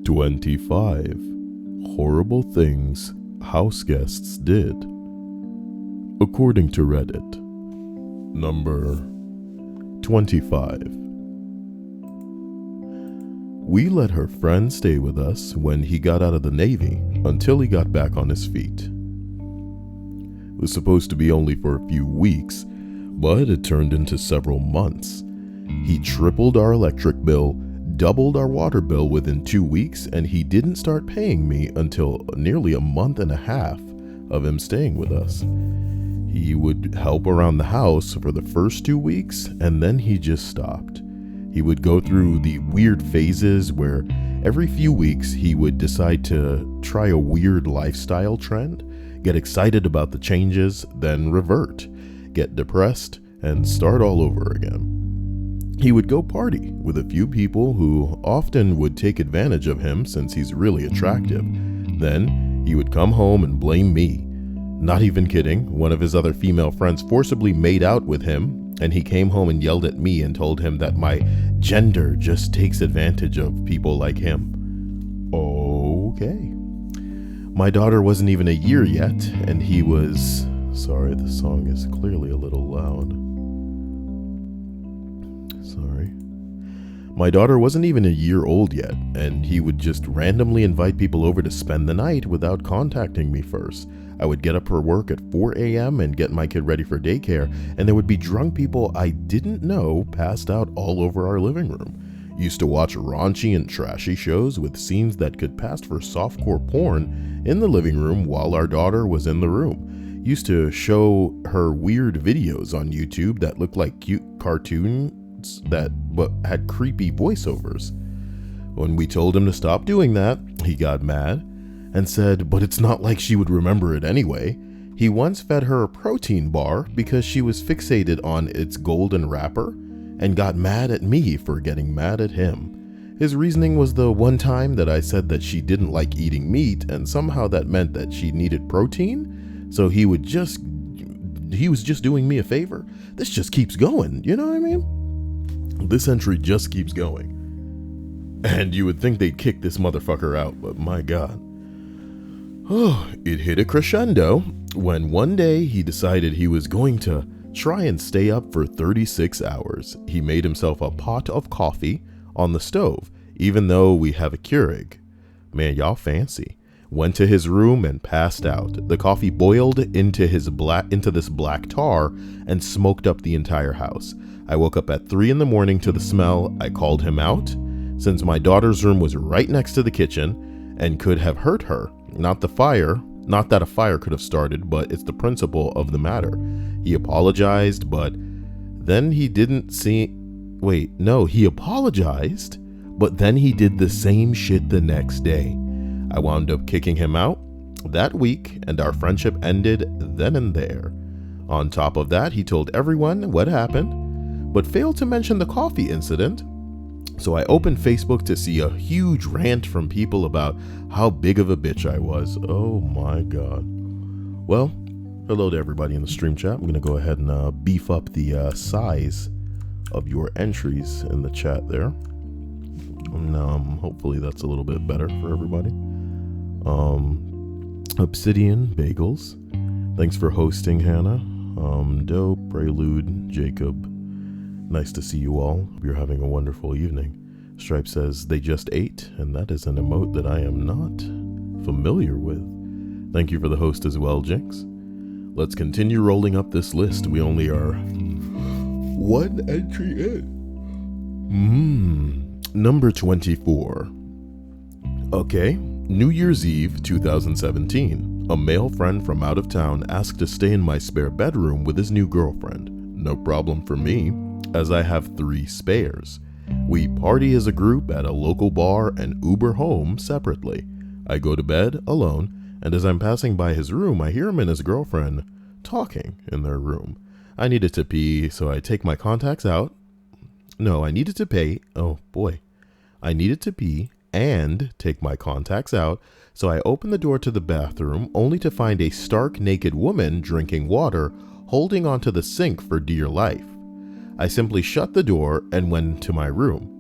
25 Horrible Things House Guests Did, according to Reddit. Number 25. We let her friend stay with us when he got out of the Navy until he got back on his feet. It was supposed to be only for a few weeks, but it turned into several months. He tripled our electric bill, doubled our water bill within 2 weeks, and he didn't start paying me until nearly a month and a half of him staying with us. He would help around the house for the first 2 weeks, and then he just stopped. He would go through the weird phases where every few weeks he would decide to try a weird lifestyle trend, get excited about the changes, then revert, get depressed, and start all over again. He would go party with a few people who often would take advantage of him since he's really attractive. Then he would come home and blame me. Not even kidding, one of his other female friends forcibly made out with him, and he came home and yelled at me and told him that my gender just takes advantage of people like him. Okay. My daughter wasn't even a year yet, and he was... Sorry, the song is clearly a little loud. Sorry. My daughter wasn't even a year old yet, and he would just randomly invite people over to spend the night without contacting me first. I would get up for work at 4 a.m. and get my kid ready for daycare, and there would be drunk people I didn't know passed out all over our living room. Used to watch raunchy and trashy shows with scenes that could pass for softcore porn in the living room while our daughter was in the room. Used to show her weird videos on YouTube that looked like cute cartoons but had creepy voiceovers. When we told him to stop doing that, he got mad and said, but it's not like she would remember it anyway. He once fed her a protein bar because she was fixated on its golden wrapper and got mad at me for getting mad at him. His reasoning was the one time that I said that she didn't like eating meat and somehow that meant that she needed protein, so he was just doing me a favor. This just keeps going, you know what I mean? This entry just keeps going. And you would think they'd kick this motherfucker out, but my God. Oh, it hit a crescendo when one day he decided he was going to try and stay up for 36 hours. He made himself a pot of coffee on the stove, even though we have a Keurig. Man, y'all fancy. Went to his room and passed out. The coffee boiled into this black tar and smoked up the entire house. I woke up at 3 a.m. to the smell. I called him out, since my daughter's room was right next to the kitchen and could have hurt her. Not that a fire could have started, but it's the principle of the matter. He apologized, but then he apologized, but then he did the same shit the next day. I wound up kicking him out that week, and our friendship ended then and there. On top of that, he told everyone what happened, but failed to mention the coffee incident. So I opened Facebook to see a huge rant from people about how big of a bitch I was. Oh my God. Well, hello to everybody in the stream chat. I'm going to go ahead and beef up the size of your entries in the chat there. Hopefully that's a little bit better for everybody. Obsidian Bagels. Thanks for hosting, Hannah. Dope, Prelude, Jacob. Nice to see you all. Hope you're having a wonderful evening. Stripe says they just ate, and that is an emote that I am not familiar with. Thank you for the host as well, Jinx. Let's continue rolling up this list. We only are one entry in. Number 24. Okay, New Year's Eve 2017. A male friend from out of town asked to stay in my spare bedroom with his new girlfriend. No problem for me, as I have 3 spares. We party as a group at a local bar and Uber home separately. I go to bed alone, and as I'm passing by his room, I hear him and his girlfriend talking in their room. I needed to pee, so I take my contacts out. No, I needed to pay. Oh boy. I needed to pee and take my contacts out, so I open the door to the bathroom only to find a stark naked woman drinking water, holding onto the sink for dear life. I simply shut the door and went to my room.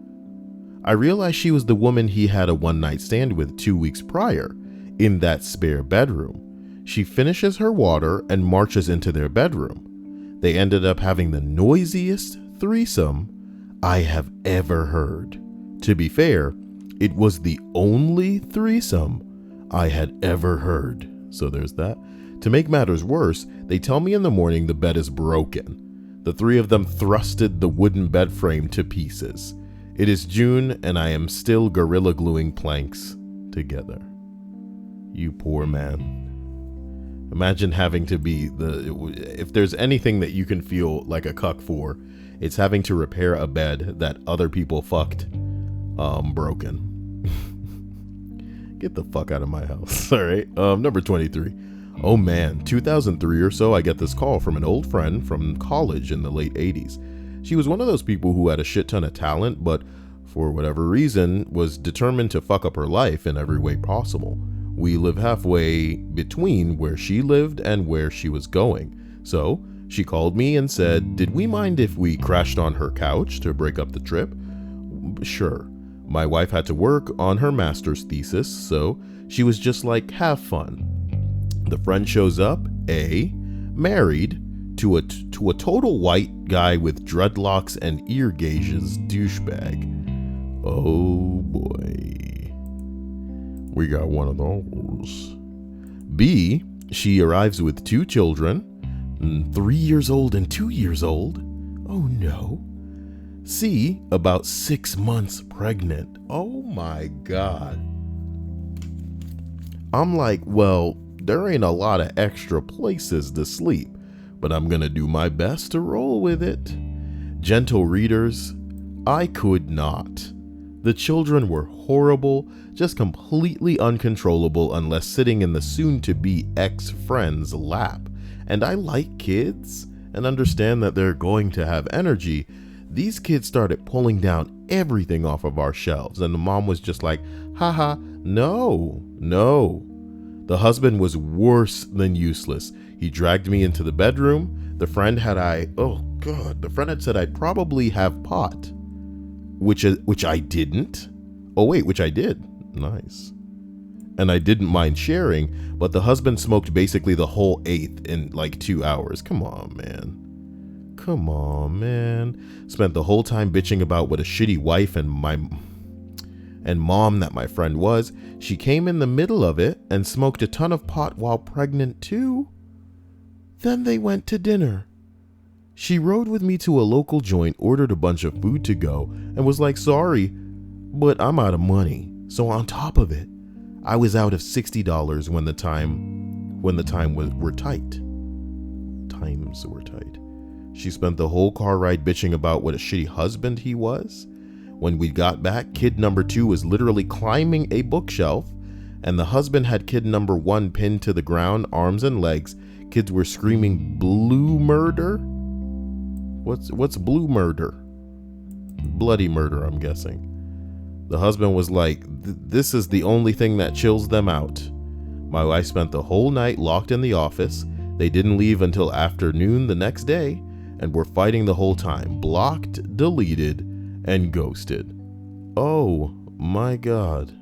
I realized she was the woman he had a one-night stand with 2 weeks prior in that spare bedroom. She finishes her water and marches into their bedroom. They ended up having the noisiest threesome I have ever heard. To be fair, it was the only threesome I had ever heard. So there's that. To make matters worse, they tell me in the morning the bed is broken. The three of them thrusted the wooden bed frame to pieces. It is June and I am still gorilla gluing planks together. You poor man. Imagine having to be if there's anything that you can feel like a cuck for, it's having to repair a bed that other people fucked broken. Get the fuck out of my house. All right. Number 23. Oh man, 2003 or so, I get this call from an old friend from college in the late 80s. She was one of those people who had a shit ton of talent, but for whatever reason was determined to fuck up her life in every way possible. We live halfway between where she lived and where she was going. So she called me and said, did we mind if we crashed on her couch to break up the trip? Sure. My wife had to work on her master's thesis, so she was just like, have fun. The friend shows up, married to a total white guy with dreadlocks and ear gauges douchebag. Oh boy. We got one of those. B, she arrives with 2 children, 3 years old and 2 years old. Oh no. C, about 6 months pregnant. Oh my God. I'm like, well, there ain't a lot of extra places to sleep, but I'm gonna do my best to roll with it. Gentle readers, I could not. The children were horrible, just completely uncontrollable unless sitting in the soon-to-be ex-friend's lap. And I like kids and understand that they're going to have energy. These kids started pulling down everything off of our shelves, and the mom was just like, haha, no. The husband was worse than useless. He dragged me into the bedroom. The friend had said I'd probably have pot, which I didn't. Oh wait, which I did. Nice. And I didn't mind sharing, but the husband smoked basically the whole 1/8 in like 2 hours. Come on, man. Spent the whole time bitching about what a shitty wife and mom that my friend was. She came in the middle of it and smoked a ton of pot while pregnant too. Then they went to dinner. She rode with me to a local joint, ordered a bunch of food to go, and was like, sorry, but I'm out of money. So on top of it, I was out of $60 when the times were tight. She spent the whole car ride bitching about what a shitty husband he was. When we got back, kid number 2 was literally climbing a bookshelf, and the husband had kid number 1 pinned to the ground, arms and legs. Kids were screaming blue murder. What's blue murder? Bloody murder, I'm guessing. The husband was like, this is the only thing that chills them out. My wife spent the whole night locked in the office. They didn't leave until afternoon the next day and were fighting the whole time. Blocked, deleted, and ghosted. Oh my God.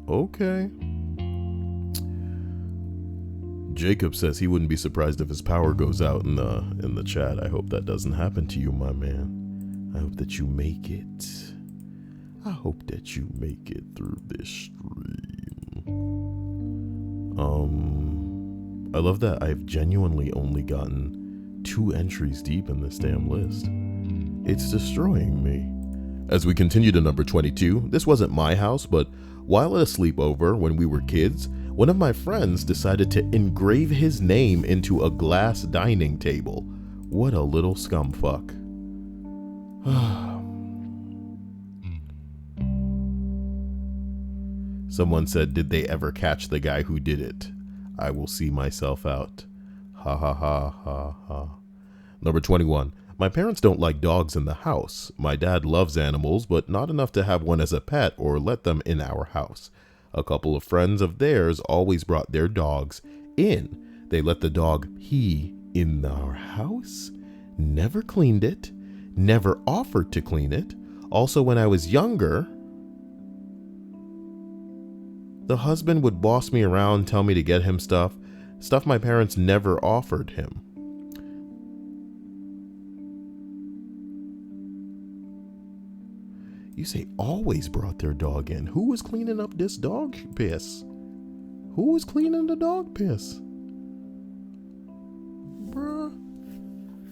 Okay. Jacob says he wouldn't be surprised if his power goes out in the chat. I hope that doesn't happen to you, my man. I hope that you make it. I hope that you make it through this stream. I love that I've genuinely only gotten 2 entries deep in this damn list. It's destroying me. As we continue to number 22, this wasn't my house, but while at a sleepover when we were kids, one of my friends decided to engrave his name into a glass dining table. What a little scumfuck. Someone said, did they ever catch the guy who did it? I will see myself out. Ha ha ha ha ha. Number 21. My parents don't like dogs in the house. My dad loves animals, but not enough to have one as a pet or let them in our house. A couple of friends of theirs always brought their dogs in. They let the dog pee in our house, never cleaned it, never offered to clean it. Also, when I was younger, the husband would boss me around, tell me to get him stuff my parents never offered him. You say always brought their dog in. Who was cleaning up this dog piss? Who was cleaning the dog piss? Bruh.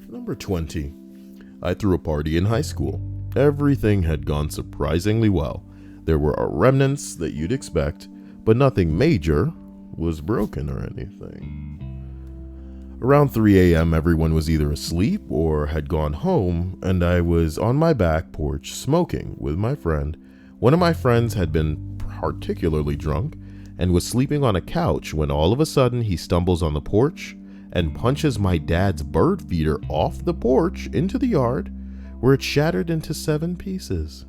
Number 20. I threw a party in high school. Everything had gone surprisingly well. There were remnants that you'd expect, but nothing major was broken or anything. Around 3 a.m., everyone was either asleep or had gone home, and I was on my back porch smoking with my friend. One of my friends had been particularly drunk and was sleeping on a couch when all of a sudden he stumbles on the porch and punches my dad's bird feeder off the porch into the yard, where it shattered into 7 pieces.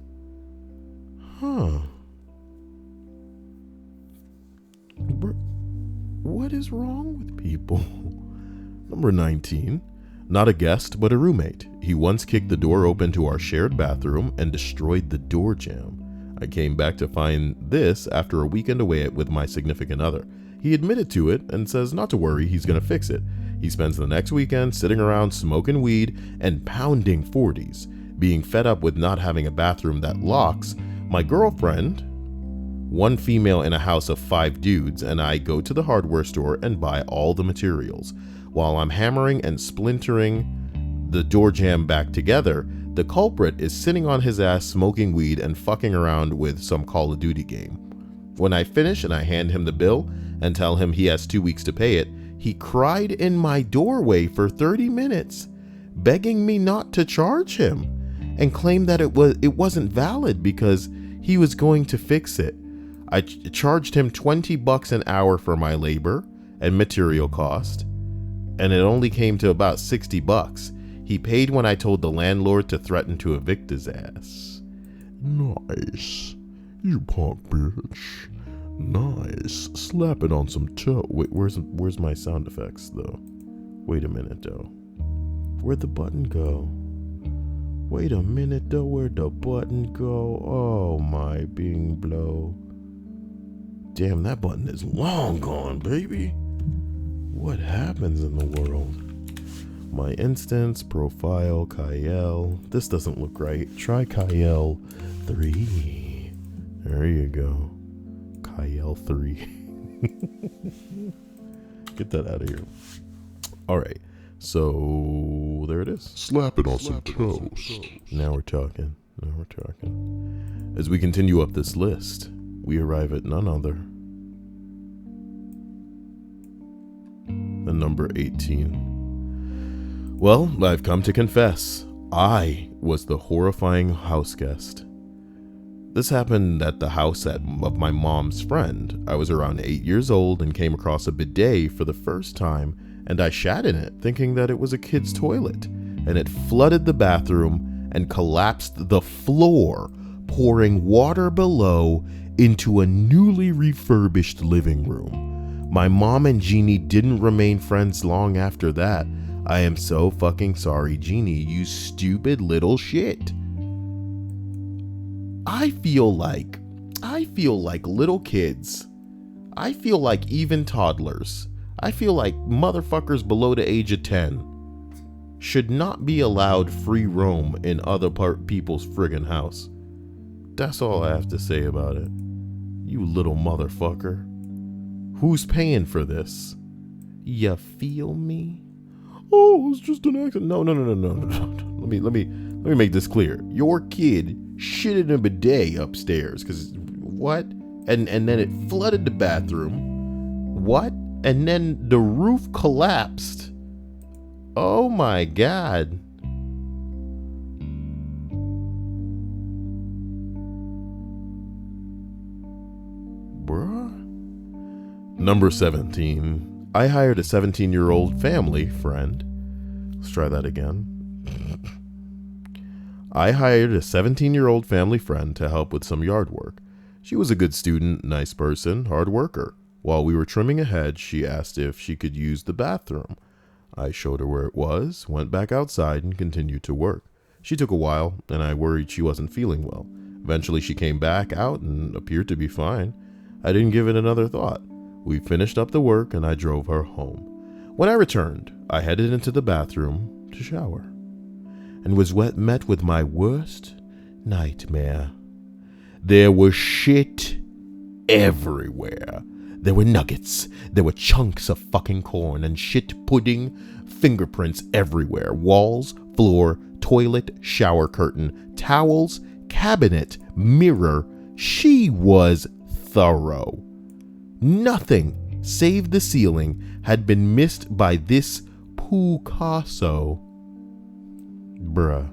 What is wrong with people? Number 19. Not a guest, but a roommate. He once kicked the door open to our shared bathroom and destroyed the door jamb. I came back to find this after a weekend away with my significant other. He admitted to it and says not to worry, he's going to fix it. He spends the next weekend sitting around smoking weed and pounding 40s, being fed up with not having a bathroom that locks. My girlfriend, one female in a house of 5 dudes, and I go to the hardware store and buy all the materials. While I'm hammering and splintering the door jamb back together, the culprit is sitting on his ass smoking weed and fucking around with some Call of Duty game. When I finish and I hand him the bill and tell him he has 2 weeks to pay it, he cried in my doorway for 30 minutes, begging me not to charge him, and claimed that it wasn't valid because he was going to fix it. I charged him $20 an hour for my labor and material cost, and it only came to about $60. He paid when I told the landlord to threaten to evict his ass. Nice. You punk bitch. Nice. Slap it on some toe. Wait, where's my sound effects though? Wait a minute though. Where'd the button go? Wait a minute though, where'd the button go? Oh my bing blow. Damn, that button is long gone, baby. What happens in the world? My instance, profile, Kyle. This doesn't look right. Try Kyle 3. There you go. Kyle 3. Get that out of here. All right. So there it is. Slap it on some toast. Now we're talking. As we continue up this list, we arrive at none other than number 18. Well, I've come to confess, I was the horrifying house guest. This happened at the house of my mom's friend. I was around 8 years old and came across a bidet for the first time, and I shat in it thinking that it was a kid's toilet, and it flooded the bathroom and collapsed the floor, pouring water below into a newly refurbished living room. My mom and Jeannie didn't remain friends long after that. I am so fucking sorry, Jeannie, you stupid little shit. I feel like little kids. I feel like even toddlers. I feel like motherfuckers below the age of 10 should not be allowed free roam in other people's friggin' house. That's all I have to say about it. You little motherfucker. Who's paying for this? You feel me? Oh, it's just an accident. No. Let me make this clear. Your kid shit in a bidet upstairs. Cause what? And then it flooded the bathroom. What? And then the roof collapsed. Oh my God. Bruh. Number 17. I hired a 17-year-old family friend. Let's try that again. I hired a 17-year-old family friend to help with some yard work. She was a good student, nice person, hard worker. While we were trimming a hedge, she asked if she could use the bathroom. I showed her where it was, went back outside, and continued to work. She took a while, and I worried she wasn't feeling well. Eventually, she came back out and appeared to be fine. I didn't give it another thought. We finished up the work, and I drove her home. When I returned, I headed into the bathroom to shower, and was met with my worst nightmare. There was shit everywhere. There were nuggets. There were chunks of fucking corn and shit pudding, fingerprints everywhere. Walls, floor, toilet, shower curtain, towels, cabinet, mirror. She was thorough. Nothing save the ceiling had been missed by this Picasso. Bruh.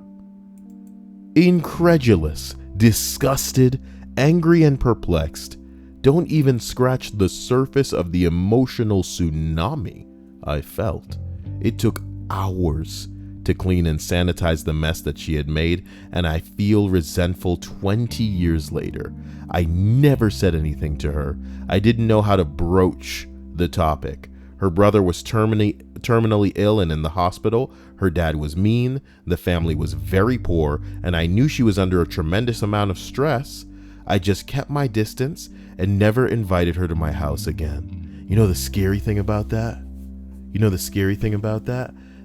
Incredulous, disgusted, angry, and perplexed. Don't even scratch the surface of the emotional tsunami I felt. It took hours to clean and sanitize the mess that she had made, and I feel resentful 20 years later. I never said anything to her. I didn't know how to broach the topic. Her brother was terminally ill and in the hospital. Her dad was mean. The family was very poor, and I knew she was under a tremendous amount of stress. I just kept my distance and never invited her to my house again. You know the scary thing about that?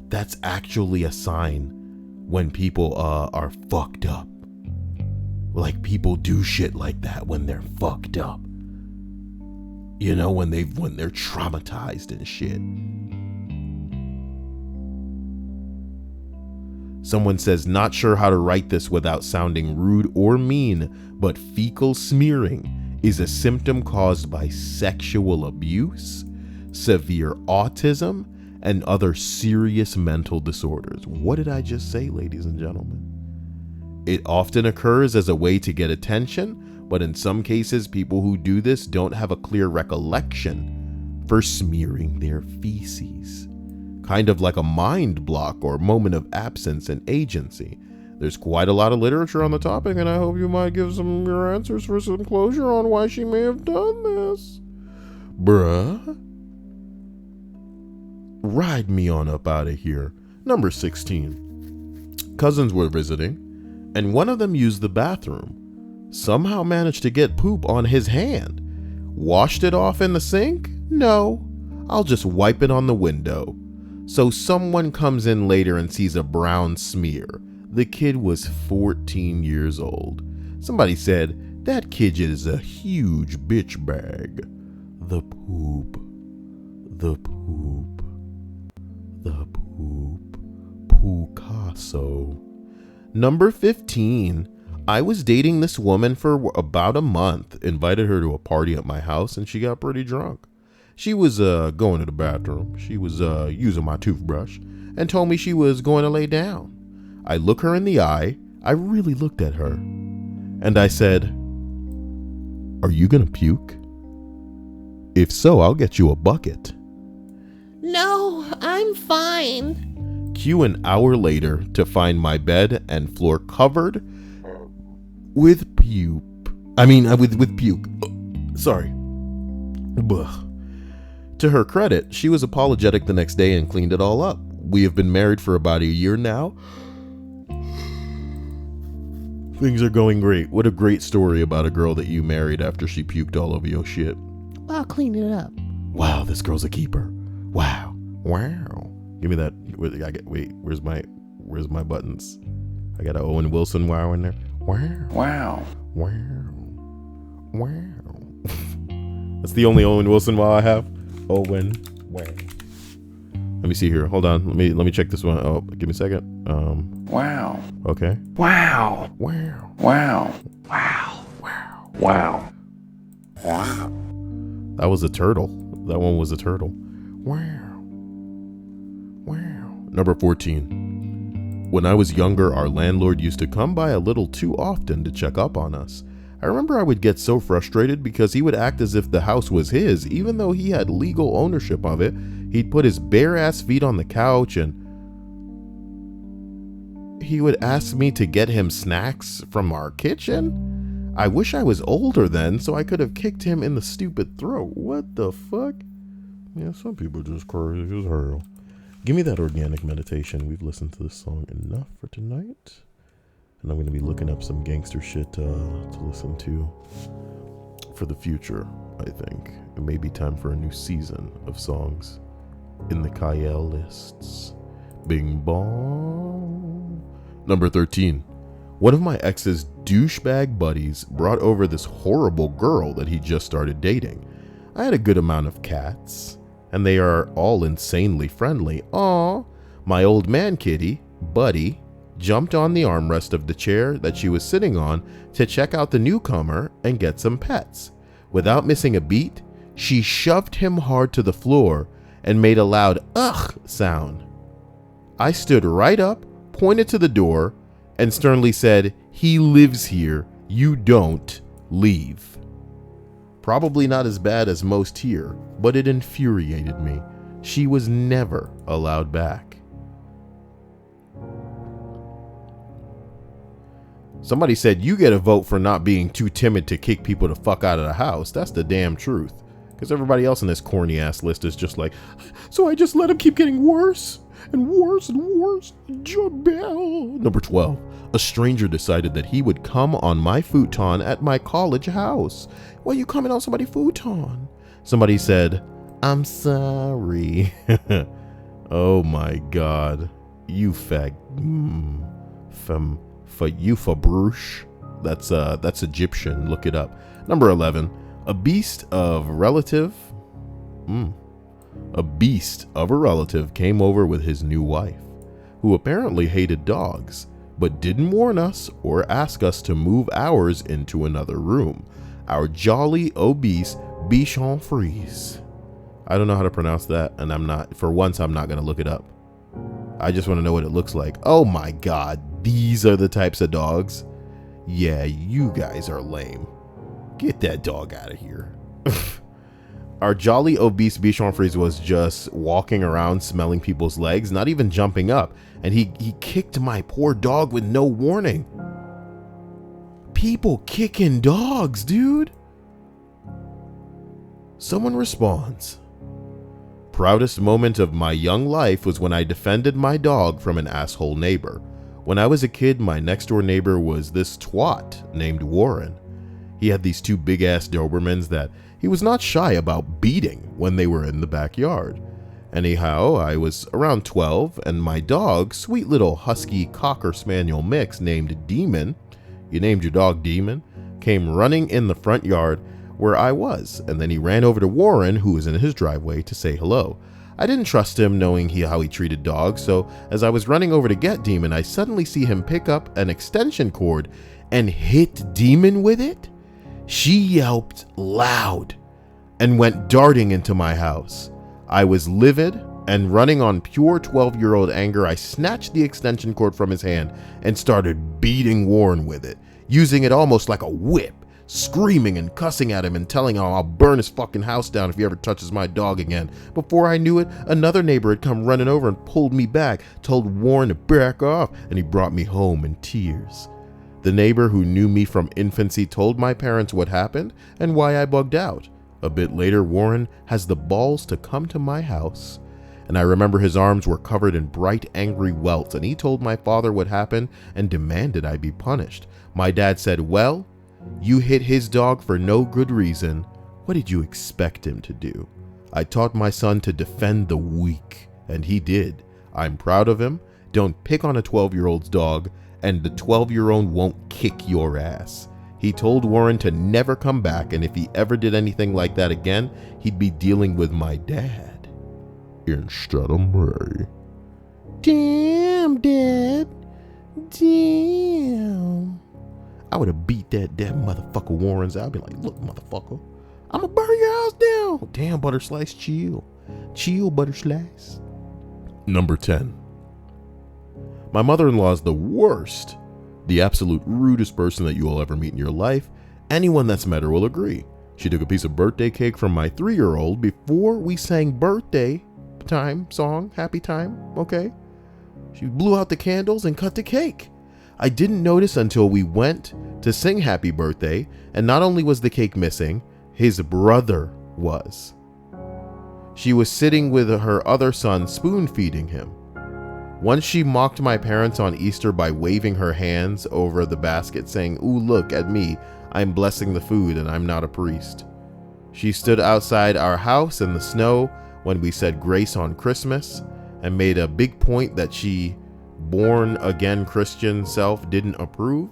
That's actually a sign when people are fucked up. Like, people do shit like that when they're fucked up. You know, when they're traumatized and shit. Someone says, not sure how to write this without sounding rude or mean, but fecal smearing is a symptom caused by sexual abuse, severe autism, and other serious mental disorders. What did I just say, ladies and gentlemen? It often occurs as a way to get attention, but in some cases, people who do this don't have a clear recollection for smearing their feces. Kind of like a mind block or moment of absence and agency. There's quite a lot of literature on the topic, and I hope you might give some your answers for some closure on why she may have done this. Bruh. Ride me on up out of here. Number 16. Cousins were visiting, and one of them used the bathroom. Somehow managed to get poop on his hand. Washed it off in the sink? No. I'll just wipe it on the window. So someone comes in later and sees a brown smear. The kid was 14 years old. Somebody said, that kid is a huge bitch bag. The poop. The poop. The poop. Picasso. Number 15. I was dating this woman for about a month. Invited her to a party at my house, and she got pretty drunk. She was going to the bathroom. She was using my toothbrush and told me she was going to lay down. I look her in the eye. I really looked at her. And I said, "Are you going to puke? If so, I'll get you a bucket." "No, I'm fine." Cue an hour later to find my bed and floor covered with puke. With puke. Sorry. Ugh. To her credit, she was apologetic the next day and cleaned it all up. We have been married for about a year now. Things are going great. What a great story about a girl that you married after she puked all over your shit. I'll clean it up. Wow, this girl's a keeper. Wow. Give me that. Where's my buttons? I got an Owen Wilson wow in there. Wow. That's the only Owen Wilson wow I have. Owen. Wow. Let me see here. Hold on. Let me check this one. Oh, give me a second. Wow. Okay. Wow. Wow. Wow. Wow. Wow. That was a turtle. That one was a turtle. Wow. Number 14. When I was younger, our landlord used to come by a little too often to check up on us. I remember I would get so frustrated because he would act as if the house was his, even though he had legal ownership of it. He'd put his bare ass feet on the couch and he would ask me to get him snacks from our kitchen. I wish I was older then so I could have kicked him in the stupid throat. What the fuck? Yeah, some people just crazy as hell. Give me that organic meditation. We've listened to this song enough for tonight. And I'm going to be looking up some gangster shit to listen to for the future, I think. It may be time for a new season of songs in the Kyle lists. Bing bong. Number 13. One of my ex's douchebag buddies brought over this horrible girl that he just started dating. I had a good amount of cats, and they are all insanely friendly. Aw, my old man kitty, Buddy, jumped on the armrest of the chair that she was sitting on to check out the newcomer and get some pets. Without missing a beat, she shoved him hard to the floor and made a loud ugh sound. I stood right up, pointed to the door, and sternly said, "He lives here. You don't leave." Probably not as bad as most here, but it infuriated me. She was never allowed back. Somebody said, "You get a vote for not being too timid to kick people the fuck out of the house." That's the damn truth. Because everybody else in this corny ass list is just like, "So I just let him keep getting worse and worse and worse." Jabel. Number 12. A stranger decided that he would come on my futon at my college house. "Why you coming on somebody's futon?" Somebody said, "I'm sorry." Oh my god. You fag. For Bruce. That's Egyptian. Look it up. Number 11. A beast of a relative came over with his new wife, who apparently hated dogs, but didn't warn us or ask us to move ours into another room. Our jolly, obese Bichon Frise. I don't know how to pronounce that, and I'm not going to look it up. I just want to know what it looks like. Oh my god, these are the types of dogs? Yeah, you guys are lame. Get that dog out of here. Our jolly, obese Bichon Frise was just walking around smelling people's legs, not even jumping up, and he kicked my poor dog with no warning. People kicking dogs, dude. Someone responds. Proudest moment of my young life was when I defended my dog from an asshole neighbor. When I was a kid, my next door neighbor was this twat named Warren. He had these two big ass Dobermans that he was not shy about beating when they were in the backyard. Anyhow, I was around 12 and my dog, sweet little husky cocker spaniel mix named Demon, you named your dog Demon, came running in the front yard where I was, and then he ran over to Warren, who was in his driveway, to say hello. I didn't trust him knowing how he treated dogs, so as I was running over to get Demon, I suddenly see him pick up an extension cord and hit Demon with it. She yelped loud and went darting into my house. I was livid and running on pure 12-year-old anger. I snatched the extension cord from his hand and started beating Warren with it, using it almost like a whip, screaming and cussing at him and telling him I'll burn his fucking house down if he ever touches my dog again. Before I knew it, another neighbor had come running over and pulled me back, told Warren to back off, and he brought me home in tears. The neighbor who knew me from infancy told my parents what happened and why I bugged out. A bit later, Warren has the balls to come to my house, and I remember his arms were covered in bright, angry welts, and he told my father what happened and demanded I be punished. My dad said, "Well, you hit his dog for no good reason. What did you expect him to do?" I taught my son to defend the weak, and he did. I'm proud of him. Don't pick on a 12-year-old's dog, and the 12-year-old won't kick your ass. He told Warren to never come back, and if he ever did anything like that again, he'd be dealing with my dad instead of me. Damn, Dad. Damn. I would have beat that motherfucker Warren's out. I'd be like, "Look, motherfucker, I'm gonna burn your house down." Damn, Butter Slice, chill. Chill, Butter Slice. Number 10. My mother-in-law is the worst, the absolute rudest person that you will ever meet in your life. Anyone that's met her will agree. She took a piece of birthday cake from my 3-year-old before we sang birthday time song, happy time, okay? She blew out the candles and cut the cake. I didn't notice until we went to sing happy birthday, and not only was the cake missing, his brother was. She was sitting with her other son spoon feeding him. Once she mocked my parents on Easter by waving her hands over the basket saying, "Ooh, look at me, I'm blessing the food and I'm not a priest." She stood outside our house in the snow when we said grace on Christmas and made a big point that she, born again Christian self, didn't approve.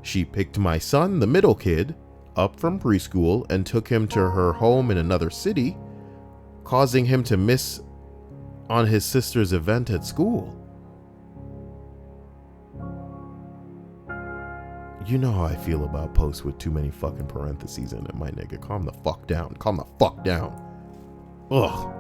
She picked my son, the middle kid, up from preschool and took him to her home in another city, causing him to miss on his sister's event at school. You know how I feel about posts with too many fucking parentheses in it, my nigga. Calm the fuck down. Calm the fuck down. Ugh.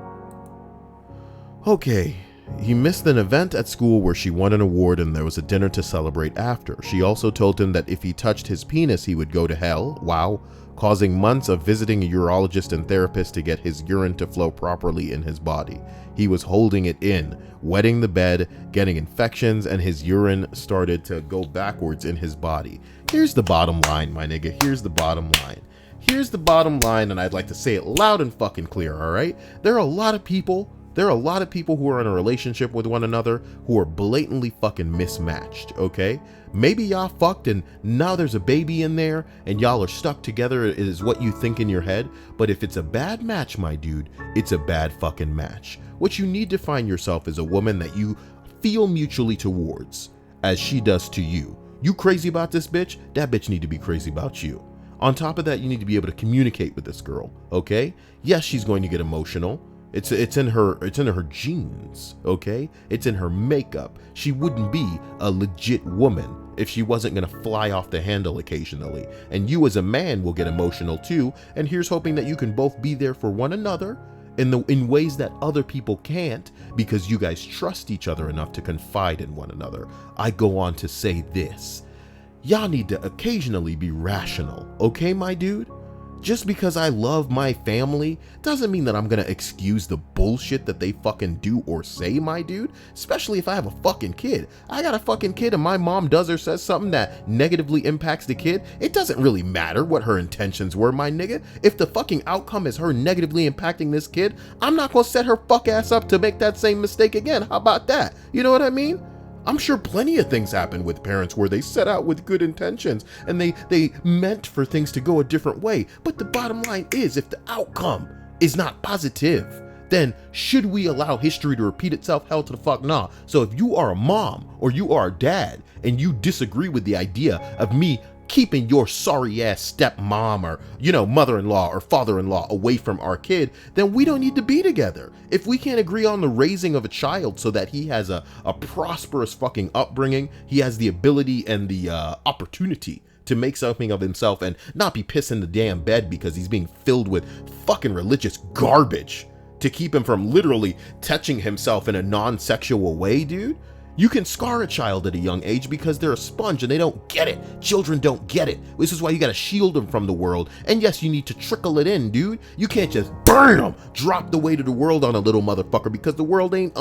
Okay. He missed an event at school where she won an award and there was a dinner to celebrate after. She also told him that if he touched his penis, he would go to hell. Wow. Causing months of visiting a urologist and therapist to get his urine to flow properly in his body. He was holding it in, wetting the bed, getting infections, and his urine started to go backwards in his body. Here's the bottom line, my nigga. Here's the bottom line. Here's the bottom line, and I'd like to say it loud and fucking clear, all right? There are a lot of people who are in a relationship with one another who are blatantly fucking mismatched, okay? Maybe y'all fucked and now there's a baby in there and y'all are stuck together is what you think in your head. But if it's a bad match, my dude, it's a bad fucking match. What you need to find yourself is a woman that you feel mutually towards as she does to you. You crazy about this bitch? That bitch need to be crazy about you. On top of that, you need to be able to communicate with this girl, okay? Yes, she's going to get emotional. It's in her genes, okay? It's in her makeup. She wouldn't be a legit woman if she wasn't gonna fly off the handle occasionally. And you as a man will get emotional too. And here's hoping that you can both be there for one another in ways that other people can't, because you guys trust each other enough to confide in one another. I go on to say this. Y'all need to occasionally be rational, okay, my dude? Just because I love my family doesn't mean that I'm gonna excuse the bullshit that they fucking do or say, my dude. Especially if I have a fucking kid. I got a fucking kid and my mom does or says something that negatively impacts the kid. It doesn't really matter what her intentions were, my nigga. If the fucking outcome is her negatively impacting this kid, I'm not gonna set her fuck ass up to make that same mistake again. How about that? You know what I mean? I'm sure plenty of things happen with parents where they set out with good intentions and they meant for things to go a different way. But the bottom line is, if the outcome is not positive, then should we allow history to repeat itself? Hell to the fuck nah. So if you are a mom or you are a dad and you disagree with the idea of me keeping your sorry ass stepmom or, mother-in-law or father-in-law away from our kid, then we don't need to be together. If we can't agree on the raising of a child so that he has a prosperous fucking upbringing, he has the ability and the opportunity to make something of himself and not be pissing the damn bed because he's being filled with fucking religious garbage to keep him from literally touching himself in a non-sexual way, dude. You can scar a child at a young age because they're a sponge and they don't get it. Children don't get it. This is why you gotta shield them from the world. And yes, you need to trickle it in, dude. You can't just BAM! Drop the weight of the world on a little motherfucker because the world ain't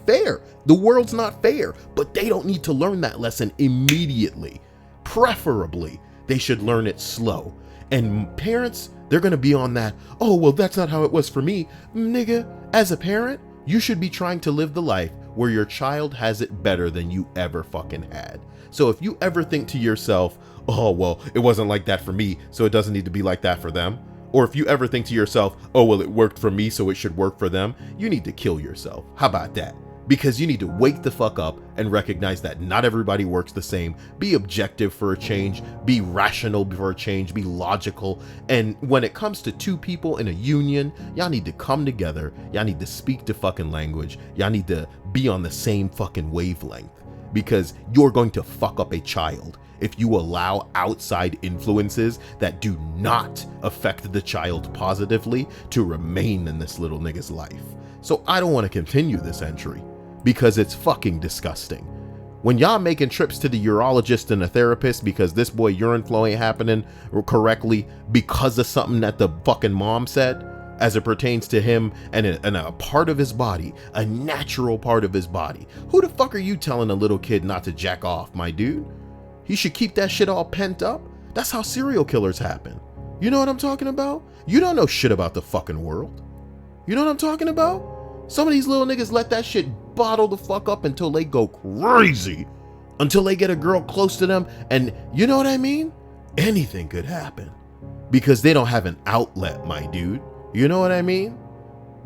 fair. The world's not fair. But they don't need to learn that lesson immediately. Preferably, they should learn it slow. And parents, they're gonna be on that, oh, well, that's not how it was for me. Nigga, as a parent, you should be trying to live the life where your child has it better than you ever fucking had. So if you ever think to yourself, oh, well, it wasn't like that for me, so it doesn't need to be like that for them. Or if you ever think to yourself, oh, well, it worked for me, so it should work for them, you need to kill yourself. How about that? Because you need to wake the fuck up and recognize that not everybody works the same. Be objective for a change, be rational for a change, be logical. And when it comes to two people in a union, y'all need to come together. Y'all need to speak the fucking language. Y'all need to be on the same fucking wavelength, because you're going to fuck up a child if you allow outside influences that do not affect the child positively to remain in this little nigga's life. So I don't want to continue this entry, because it's fucking disgusting. When y'all making trips to the urologist and a therapist because this boy urine flow ain't happening correctly because of something that the fucking mom said, as it pertains to him and a part of his body, a natural part of his body. Who the fuck are you telling a little kid not to jack off, my dude? He should keep that shit all pent up. That's how serial killers happen. You know what I'm talking about? You don't know shit about the fucking world. You know what I'm talking about? Some of these little niggas let that shit bottle the fuck up until they go crazy. Until they get a girl close to them, and you know what I mean? Anything could happen. Because they don't have an outlet, my dude. You know what I mean?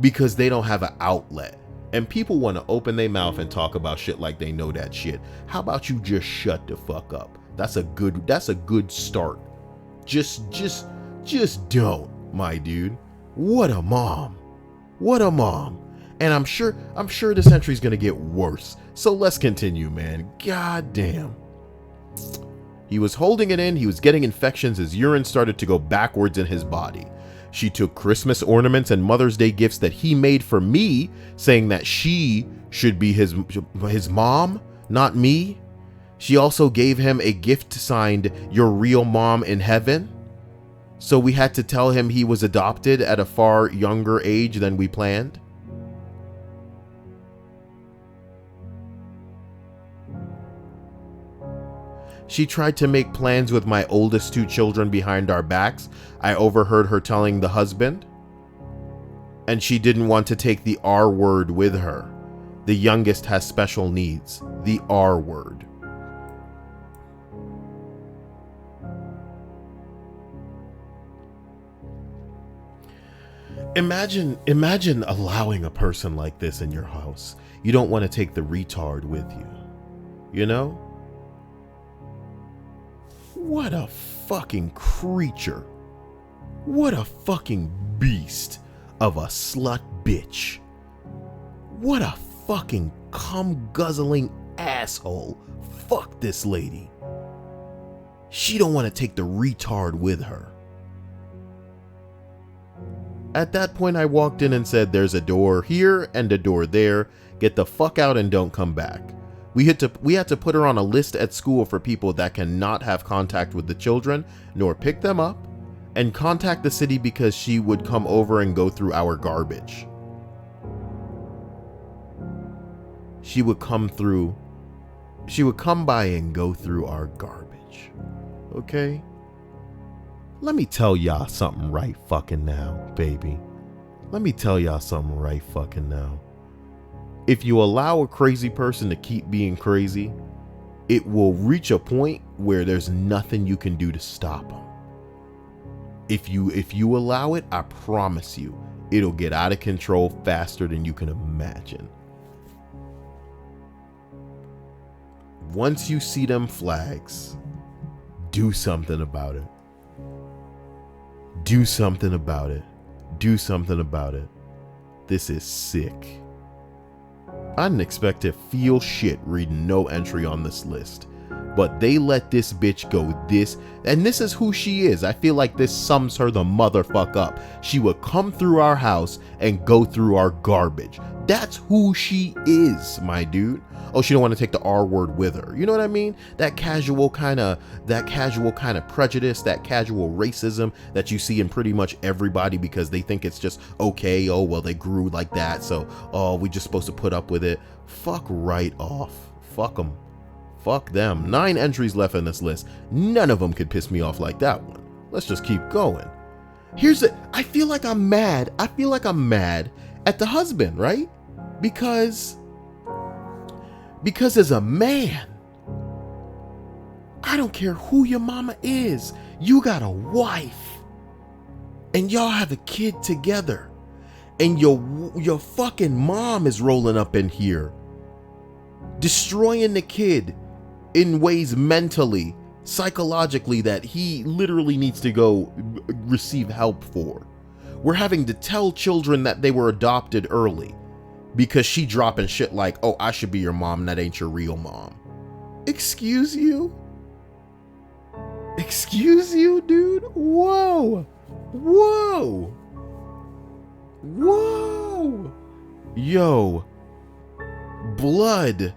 Because they don't have an outlet. And people want to open their mouth and talk about shit like they know that shit. How about you just shut the fuck up? That's a good start. Just don't, my dude. What a mom. What a mom. And I'm sure this entry's gonna get worse. So let's continue, man. God damn. He was holding it in. He was getting infections. His urine started to go backwards in his body. She took Christmas ornaments and Mother's Day gifts that he made for me, saying that she should be his mom, not me. She also gave him a gift signed "Your Real Mom in Heaven." So we had to tell him he was adopted at a far younger age than we planned. She tried to make plans with my oldest 2 children behind our backs. I overheard her telling the husband. And she didn't want to take the R word with her. The youngest has special needs. The R word. Imagine allowing a person like this in your house. You don't want to take the retard with you. You know? What a fucking creature. What a fucking beast of a slut bitch. What a fucking cum guzzling asshole. Fuck this lady. She don't want to take the retard with her. At that point, I walked in and said, "There's a door here and a door there. Get the fuck out and don't come back." We had to put her on a list at school for people that cannot have contact with the children, nor pick them up, and contact the city because she would come over and go through our garbage. She would come by and go through our garbage. Okay? Let me tell y'all something right fucking now, baby. Let me tell y'all something right fucking now. If you allow a crazy person to keep being crazy, it will reach a point where there's nothing you can do to stop them. If you allow it, I promise you, it'll get out of control faster than you can imagine. Once you see them flags, do something about it. Do something about it. Do something about it. This is sick. I didn't expect to feel shit reading no entry on this list, but they let this bitch go this, and this is who she is. I feel like this sums her the motherfuck up. She would come through our house and go through our garbage. That's who she is, my dude. Oh, she don't want to take the R word with her. You know what I mean? That casual kind of prejudice, that casual racism that you see in pretty much everybody because they think it's just okay. Oh, well, they grew like that, so we just supposed to put up with it. Fuck right off. Fuck them. Fuck them. 9 entries left on this list. None of them could piss me off like that one. Let's just keep going. I feel like I'm mad. I feel like I'm mad at the husband, right? Because as a man, I don't care who your mama is, you got a wife and y'all have a kid together, and your fucking mom is rolling up in here destroying the kid in ways mentally, psychologically, that he literally needs to go receive help for. We're having to tell children that they were adopted early because she dropping shit like, "Oh, I should be your mom, that ain't your real mom." Excuse you? Excuse you, dude? Whoa. Whoa. Whoa. Yo. Blood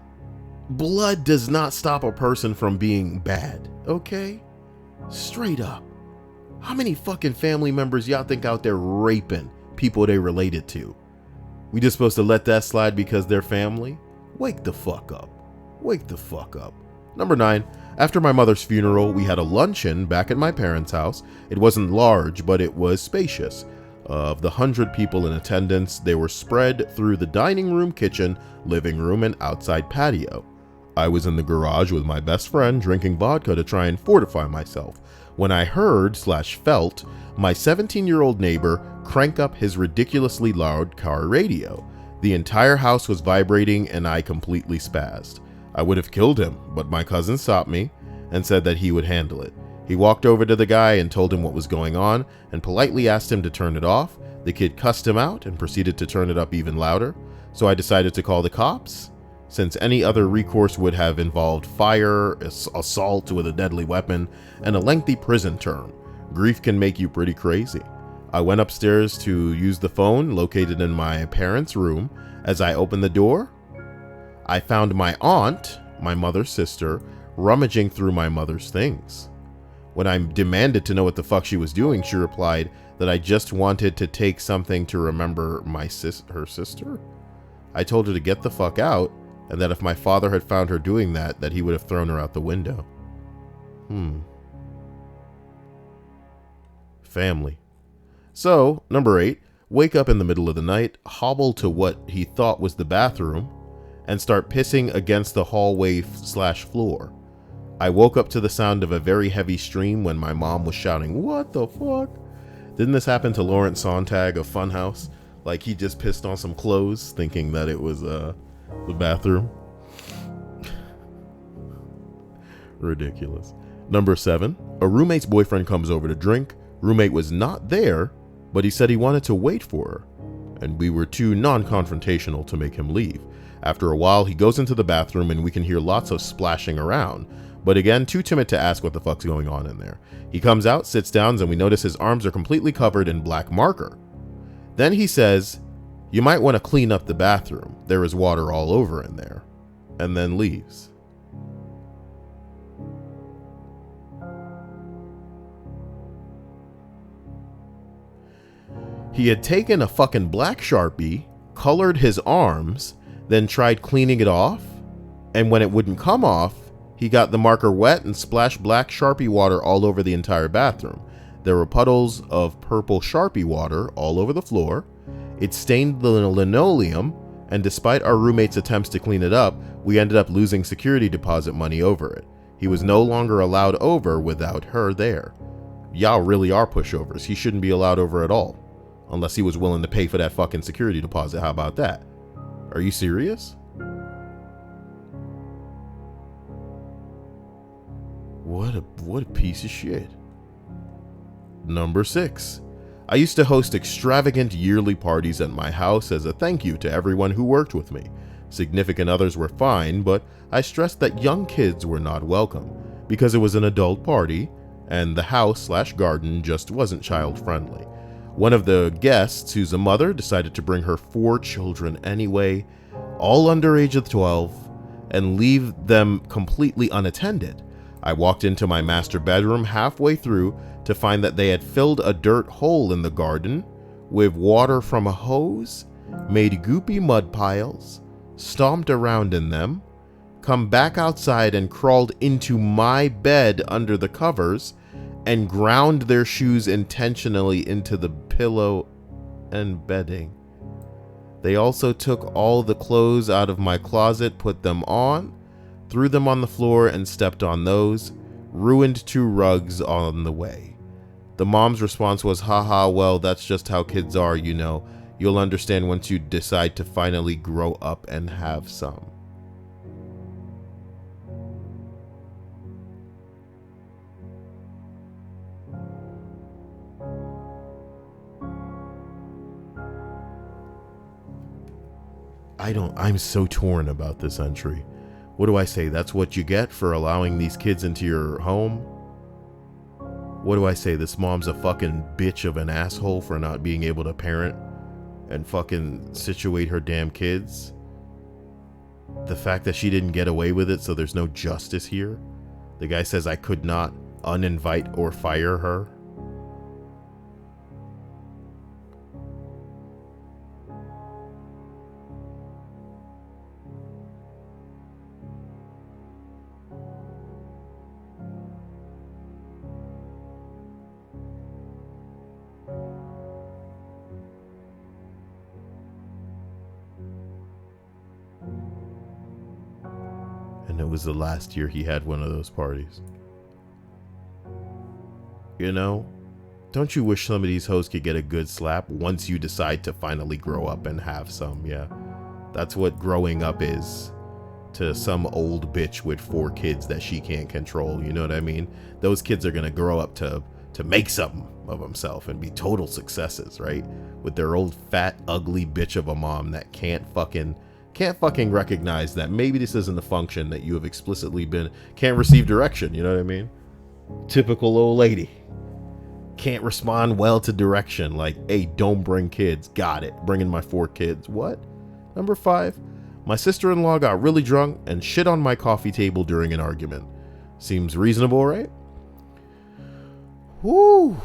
does not stop a person from being bad, okay? Straight up. How many fucking family members y'all think out there raping people they related to? We just supposed to let that slide because they're family? Wake the fuck up. Wake the fuck up. Number 9. After my mother's funeral, we had a luncheon back at my parents' house. It wasn't large, but it was spacious. Of the 100 people in attendance, they were spread through the dining room, kitchen, living room, and outside patio. I was in the garage with my best friend drinking vodka to try and fortify myself when I heard/felt my 17-year-old neighbor crank up his ridiculously loud car radio. The entire house was vibrating and I completely spazzed. I would have killed him, but my cousin stopped me and said that he would handle it. He walked over to the guy and told him what was going on and politely asked him to turn it off. The kid cussed him out and proceeded to turn it up even louder, so I decided to call the cops, since any other recourse would have involved fire, assault with a deadly weapon, and a lengthy prison term. Grief can make you pretty crazy. I went upstairs to use the phone located in my parents' room. As I opened the door, I found my aunt, my mother's sister, rummaging through my mother's things. When I demanded to know what the fuck she was doing, she replied that I just wanted to take something to remember her sister. I told her to get the fuck out, and that if my father had found her doing that he would have thrown her out the window. Family. So, number 8, wake up in the middle of the night, hobble to what he thought was the bathroom, and start pissing against the hallway/floor. I woke up to the sound of a very heavy stream when my mom was shouting, "What the fuck?" Didn't this happen to Lawrence Sontag of Funhouse? Like he just pissed on some clothes thinking that it was the bathroom. Ridiculous. Number 7, a roommate's boyfriend comes over to drink. Roommate was not there, but he said he wanted to wait for her, and we were too non-confrontational to make him leave. After a while, he goes into the bathroom and we can hear lots of splashing around, but again, too timid to ask what the fuck's going on in there. He comes out, sits down, and we notice his arms are completely covered in black marker. Then he says, "You might want to clean up the bathroom. There is water all over in there," and then leaves. He had taken a fucking black Sharpie, colored his arms, then tried cleaning it off, and when it wouldn't come off, he got the marker wet and splashed black Sharpie water all over the entire bathroom. There were puddles of purple Sharpie water all over the floor. It stained the linoleum, and despite our roommate's attempts to clean it up, we ended up losing security deposit money over it. He was no longer allowed over without her there. Y'all really are pushovers. He shouldn't be allowed over at all, unless he was willing to pay for that fucking security deposit. How about that? Are you serious? What a piece of shit. Number 6. I used to host extravagant yearly parties at my house as a thank you to everyone who worked with me. Significant others were fine, but I stressed that young kids were not welcome because it was an adult party and the house/garden just wasn't child friendly. One of the guests, who's a mother, decided to bring her 4 children anyway, all under age of 12, and leave them completely unattended. I walked into my master bedroom halfway through to find that they had filled a dirt hole in the garden with water from a hose, made goopy mud piles, stomped around in them, come back outside and crawled into my bed under the covers, and ground their shoes intentionally into the pillow and bedding. They also took all the clothes out of my closet, put them on, threw them on the floor and stepped on those, ruined 2 rugs on the way. The mom's response was, "Haha, well, that's just how kids are, you know. You'll understand once you decide to finally grow up and have some." I'm so torn about this entry. What do I say? That's what you get for allowing these kids into your home? What do I say? This mom's a fucking bitch of an asshole for not being able to parent and fucking situate her damn kids? The fact that she didn't get away with it, so there's no justice here? The guy says I could not uninvite or fire her? it was the last year he had one of those parties. You know, don't you wish some of these hoes could get a good slap once you decide to finally grow up and have some? Yeah, that's what growing up is to some old bitch with 4 kids that she can't control. You know what I mean? Those kids are gonna grow up to make something of themselves and be total successes, right? With their old fat ugly bitch of a mom that can't fucking recognize that maybe this isn't the function that you have explicitly can't receive direction. You know what I mean? Typical old lady. Can't respond well to direction, like, hey, don't bring kids. Got it. Bringing my 4 kids. What? Number 5, my sister-in-law got really drunk and shit on my coffee table during an argument. Seems reasonable, right? Woo.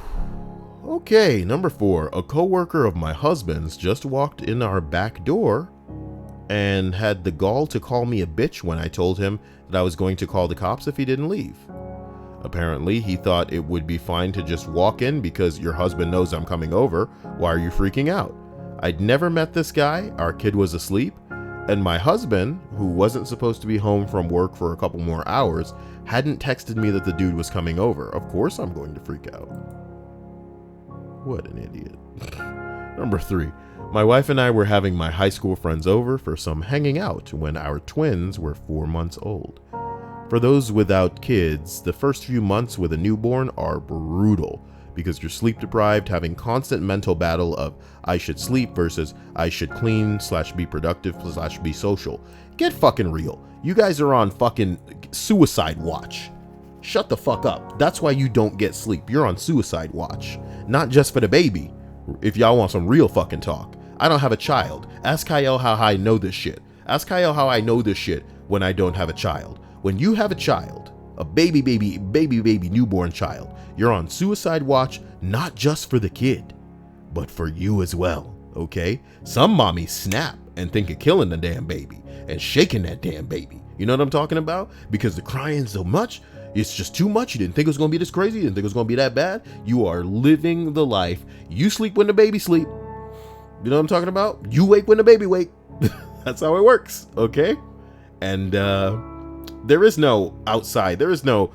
Okay, number 4, a coworker of my husband's just walked in our back door and had the gall to call me a bitch when I told him that I was going to call the cops if he didn't leave. Apparently, he thought it would be fine to just walk in because your husband knows I'm coming over. Why are you freaking out? I'd never met this guy, our kid was asleep, and my husband, who wasn't supposed to be home from work for a couple more hours, hadn't texted me that the dude was coming over. Of course I'm going to freak out. What an idiot. Number 3, my wife and I were having my high school friends over for some hanging out when our twins were 4 months old. For those without kids, the first few months with a newborn are brutal because you're sleep deprived, having constant mental battle of I should sleep versus I should clean / be productive / be social. Get fucking real. You guys are on fucking suicide watch. Shut the fuck up. That's why you don't get sleep. You're on suicide watch. Not just for the baby. If y'all want some real fucking talk. I don't have a child. Ask Kyle how I know this shit. Ask Kyle how I know this shit when I don't have a child. When you have a child, a baby newborn child, you're on suicide watch, not just for the kid, but for you as well, okay? Some mommies snap and think of killing the damn baby and shaking that damn baby. You know what I'm talking about? Because they're crying so much, it's just too much. You didn't think it was gonna be this crazy, you didn't think it was gonna be that bad. You are living the life. You sleep when the baby sleep. You know what I'm talking about? You wake when the baby wake. That's how it works, okay? And there is no outside, there is no,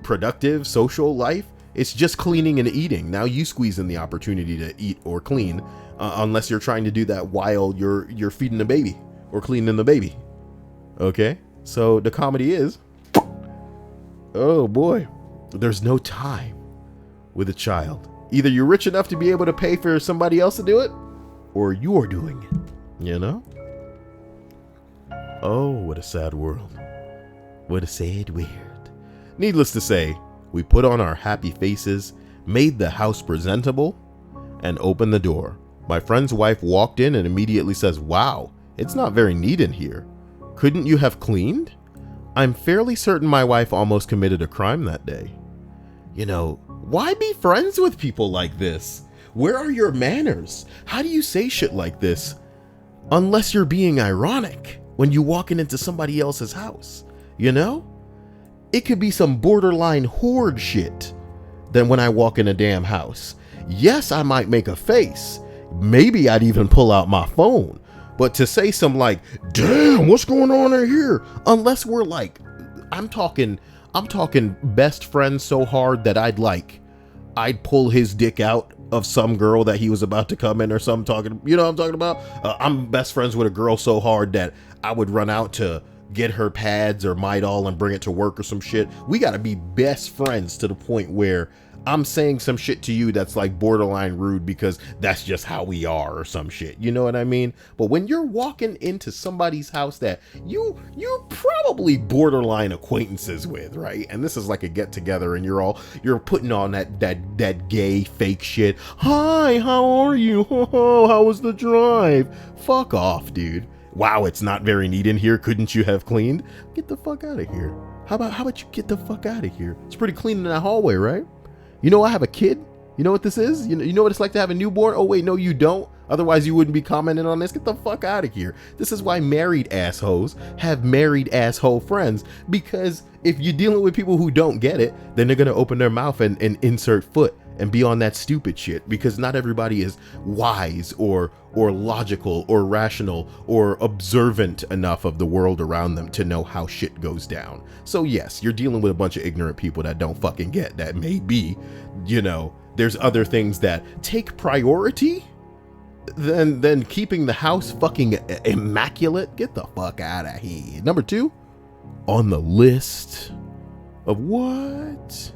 productive social life. It's just cleaning and eating. Now you squeeze in the opportunity to eat or clean, unless you're trying to do that while you're feeding the baby or cleaning the baby. Okay, so the comedy is, oh boy, there's no time with a child. Either you're rich enough to be able to pay for somebody else to do it, or you're doing it, you know? Oh, what a sad world. What a sad world. Needless to say, we put on our happy faces, made the house presentable, and opened the door. My friend's wife walked in and immediately says, "Wow, it's not very neat in here. Couldn't you have cleaned?" I'm fairly certain my wife almost committed a crime that day. You know, why be friends with people like this? Where are your manners? How do you say shit like this? Unless you're being ironic when you walking into somebody else's house, you know? It could be some borderline hoard shit than when I walk in a damn house. Yes, I might make a face. Maybe I'd even pull out my phone. But to say some like, damn, what's going on in here? Unless we're like, I'm talking best friends so hard that I'd pull his dick out of some girl that he was about to come in or something, talking, you know what I'm talking about? I'm best friends with a girl so hard that I would run out to get her pads or Midol and bring it to work or some shit. We gotta be best friends to the point where I'm saying some shit to you that's like borderline rude because that's just how we are or some shit. You know what I mean? But when you're walking into somebody's house that you're probably borderline acquaintances with, right? And this is like a get together and you're putting on that gay fake shit. Hi, how are you? How was the drive? Fuck off, dude. Wow, it's not very neat in here. Couldn't you have cleaned? Get the fuck out of here. How about you get the fuck out of here? It's pretty clean in that hallway, right? You know I have a kid. You know what this is? You know what it's like to have a newborn? Oh wait, no you don't. Otherwise you wouldn't be commenting on this. Get the fuck out of here. This is why married assholes have married asshole friends. Because if you're dealing with people who don't get it, then they're going to open their mouth and insert foot and be on that stupid shit, because not everybody is wise or logical or rational or observant enough of the world around them to know how shit goes down. So yes, you're dealing with a bunch of ignorant people that don't fucking get that. Maybe, you know, there's other things that take priority than keeping the house fucking immaculate. Get the fuck out of here. Number 2 on the list of what?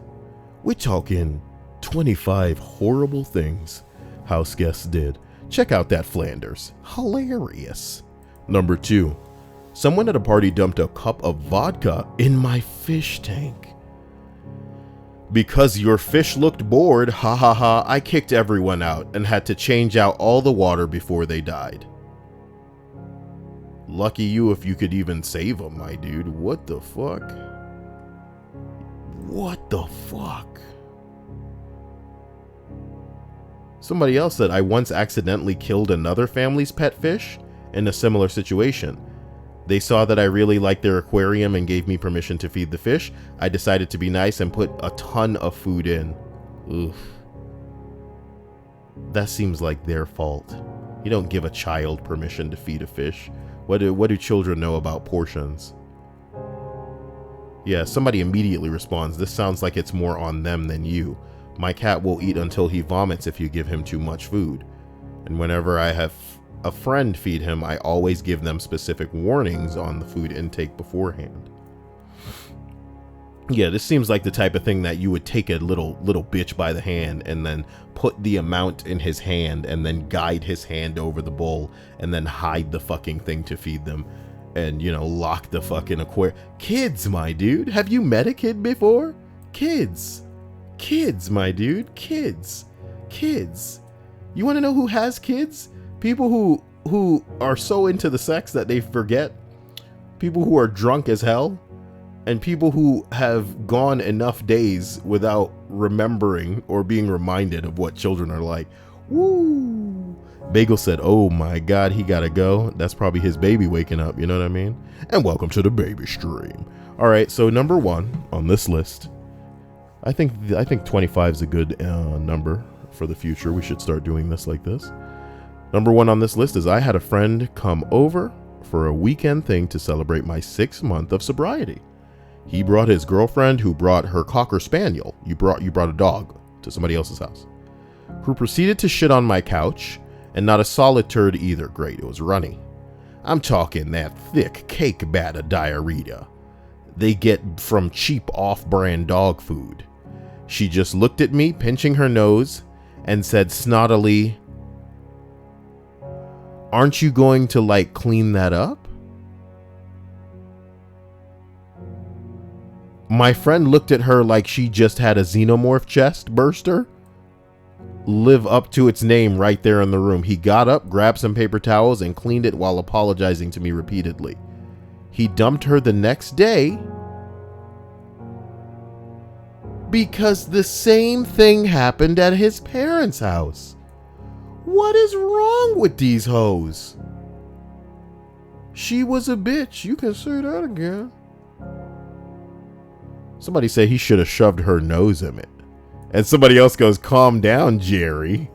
We're talking 25 horrible things house guests did. Check out that Flanders. Hilarious. Number 2, someone at a party dumped a cup of vodka in my fish tank. Because your fish looked bored, ha ha ha, I kicked everyone out and had to change out all the water before they died. Lucky you if you could even save them, my dude. What the fuck? What the fuck? Somebody else said, I once accidentally killed another family's pet fish in a similar situation. They saw that I really liked their aquarium and gave me permission to feed the fish. I decided to be nice and put a ton of food in. Oof. That seems like their fault. You don't give a child permission to feed a fish. What do children know about portions? Yeah, somebody immediately responds, this sounds like it's more on them than you. My cat will eat until he vomits if you give him too much food. And whenever I have a friend feed him, I always give them specific warnings on the food intake beforehand. Yeah, this seems like the type of thing that you would take a little bitch by the hand and then put the amount in his hand and then guide his hand over the bowl and then hide the fucking thing to feed them and, you know, lock the fucking aquarium. Kids, my dude. Have you met a kid before? Kids. Kids, my dude. Kids. Kids. You want to know who has kids? People who are so into the sex that they forget. People who are drunk as hell. And people who have gone enough days without remembering or being reminded of what children are like. Woo! Bagel said, oh my God, he gotta go. That's probably his baby waking up, you know what I mean? And welcome to the baby stream. All right, so number 1 on this list. I think 25 is a good number for the future. We should start doing this like this. Number 1 on this list is I had a friend come over for a weekend thing to celebrate my 6th month of sobriety. He brought his girlfriend, who brought her Cocker Spaniel. You brought a dog to somebody else's house, who proceeded to shit on my couch, and not a solid turd either. Great, it was runny. I'm talking that thick cake batter diarrhea they get from cheap off-brand dog food. She just looked at me, pinching her nose, and said snottily, "Aren't you going to, like, clean that up?" My friend looked at her like she just had a xenomorph chest burster live up to its name right there in the room. He got up, grabbed some paper towels, and cleaned it while apologizing to me repeatedly. He dumped her the next day because the same thing happened at his parents' house. What is wrong with these hoes? She was a bitch. You can say that again. Somebody say he should have shoved her nose in it. And somebody else goes, calm down, Jerry.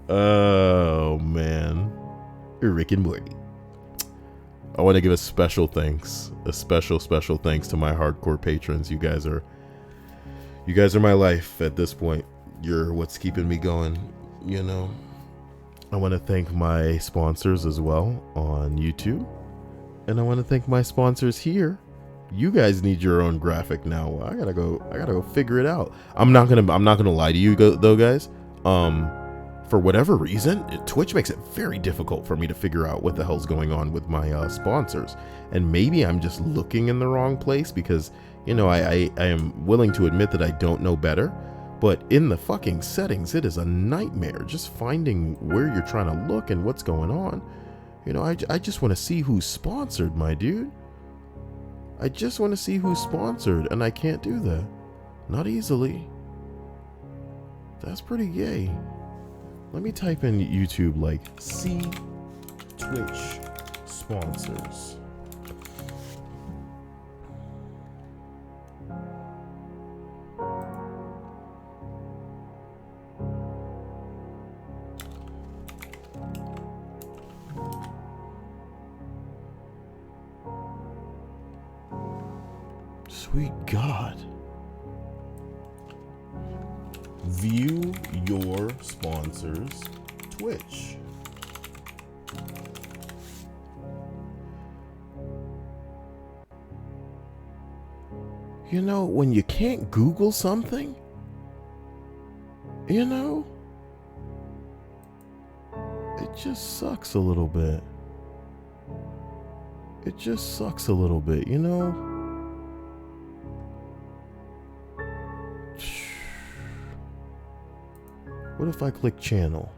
Oh, man. Rick and Morty. I want to give a special thanks. A special thanks to my hardcore patrons. You guys are my life at this point. You're what's keeping me going, you know. I want to thank my sponsors as well on YouTube. And I want to thank my sponsors here. You guys need your own graphic now. I gotta go figure it out. I'm not gonna lie to you though, guys. For whatever reason, Twitch makes it very difficult for me to figure out what the hell's going on with my sponsors. And maybe I'm just looking in the wrong place because, you know, I am willing to admit that I don't know better. But in the fucking settings, it is a nightmare just finding where you're trying to look and what's going on. You know, I just want to see who's sponsored, my dude. I just want to see who's sponsored, and I can't do that. Not easily. That's pretty gay. Let me type in YouTube, like, see Twitch sponsors. Sweet God. View your sponsors' Twitch. You know, when you can't Google something, you know, it just sucks a little bit. It just sucks a little bit, you know? What if I click channel?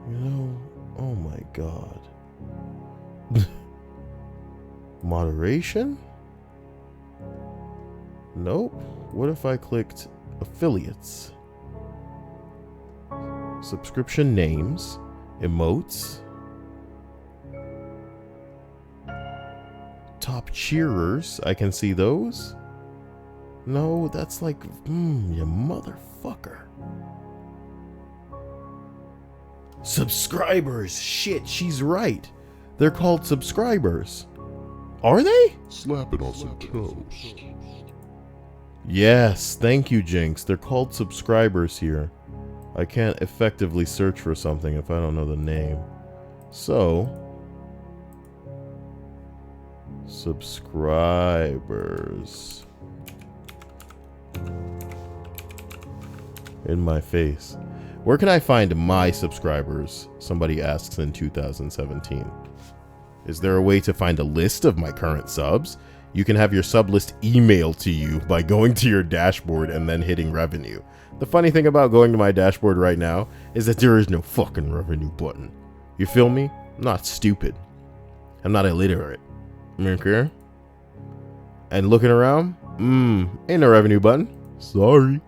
You know, oh my God. Moderation? Nope. What if I clicked affiliates? Subscription names, emotes, top cheerers. I can see those. No, that's like, you motherfucker. Subscribers. Shit, she's right. They're called subscribers. Are they? Slap it on some toast. Yes, thank you, Jinx. They're called subscribers here. I can't effectively search for something if I don't know the name. So, subscribers. In my face. Where can I find my subscribers? Somebody asks in 2017. Is there a way to find a list of my current subs? You can have your sub list emailed to you by going to your dashboard and then hitting revenue. The funny thing about going to my dashboard right now is that there is no fucking revenue button. You feel me? I'm not stupid. I'm not illiterate. Okay? And looking around, ain't no revenue button. Sorry.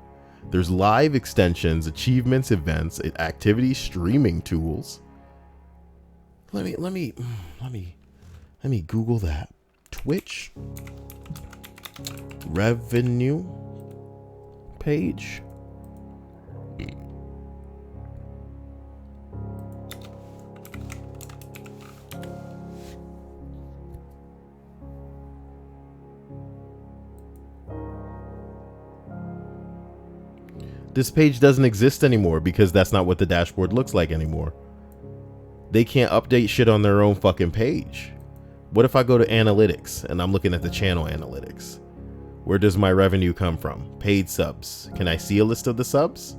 There's live extensions, achievements, events, activities, streaming tools. Let me Google that. Twitch revenue page. This page doesn't exist anymore because that's not what the dashboard looks like anymore. They can't update shit on their own fucking page. What if I go to analytics and I'm looking at the channel analytics? Where does my revenue come from? Paid subs. Can I see a list of the subs?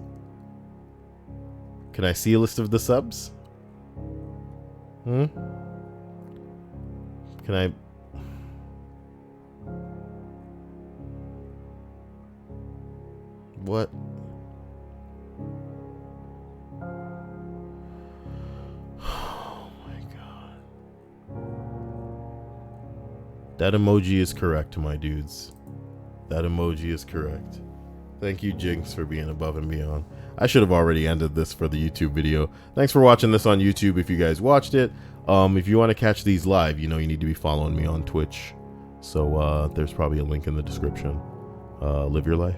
Can I see a list of the subs? Can I... What? That emoji is correct, my dudes. That emoji is correct. Thank you, Jinx, for being above and beyond. I should have already ended this for the YouTube video. Thanks for watching this on YouTube if you guys watched it. If you want to catch these live, you know you need to be following me on Twitch. So there's probably a link in the description. Live your life.